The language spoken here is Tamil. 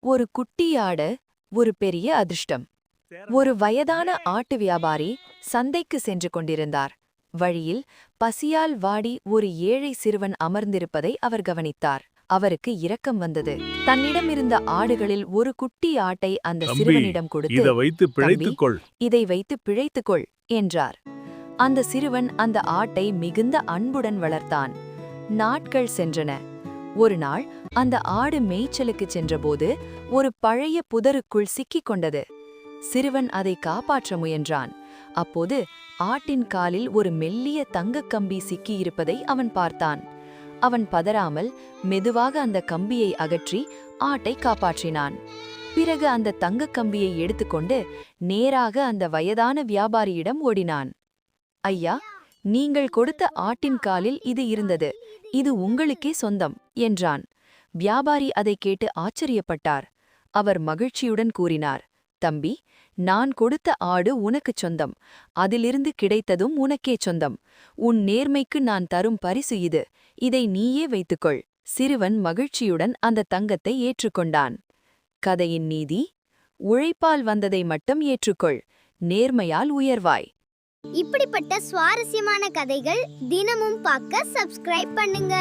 ஒரு குட்டி ஆடு, ஒரு பெரிய அதிர்ஷ்டம். ஒரு வயதான ஆட்டு வியாபாரி சந்தைக்கு சென்று கொண்டிருந்தார். வழியில் பசியால் வாடி ஒரு ஏழை சிறுவன் அமர்ந்திருப்பதை அவர் கவனித்தார். அவருக்கு இரக்கம் வந்தது. தன்னிடமிருந்த ஆடுகளில் ஒரு குட்டி ஆட்டை அந்த சிறுவனிடம் கொடுத்து, "தம்பி, இதை வைத்து பிழைத்துக்கொள்" என்றார். அந்த சிறுவன் அந்த ஆட்டை மிகுந்த அன்புடன் வளர்த்தான். நாட்கள் சென்றன. ஒரு நாள் அந்த ஆடு மேய்ச்சலுக்கு சென்றபோது ஒரு பழைய புதருக்குள் சிக்கிக் கொண்டது. சிறுவன் அதை காப்பாற்ற முயன்றான். அப்போது ஆட்டின் காலில் ஒரு மெல்லிய தங்கக் கம்பி சிக்கியிருப்பதை அவன் பார்த்தான். அவன் பதறாமல் மெதுவாக அந்த கம்பியை அகற்றி ஆட்டை காப்பாற்றினான். பிறகு அந்த தங்கக் கம்பியை எடுத்துக்கொண்டு நேராக அந்த வயதான வியாபாரியிடம் ஓடினான். "ஐயா, நீங்கள் கொடுத்த ஆட்டின் காலில் இது இருந்தது. இது உங்களுக்கே சொந்தம்" என்றான். வியாபாரி அதை கேட்டு ஆச்சரியப்பட்டார். அவர் மகிழ்ச்சியுடன் கூறினார், "தம்பி, நான் கொடுத்த ஆடு உனக்குச் சொந்தம். அதிலிருந்து கிடைத்ததும் உனக்கே சொந்தம். உன் நேர்மைக்கு நான் தரும் பரிசு இது. இதை நீயே வைத்துக்கொள்." சிறுவன் மகிழ்ச்சியுடன் அந்த தங்கத்தை ஏற்றுக்கொண்டான். கதையின் நீதி: உழைப்பால் வந்ததை மட்டும் ஏற்றுக்கொள், நேர்மையால் உயர்வாய். இப்படிப்பட்ட சுவாரஸ்யமான கதைகள் தினமும் பார்க்க சப்ஸ்கிரைப் பண்ணுங்க.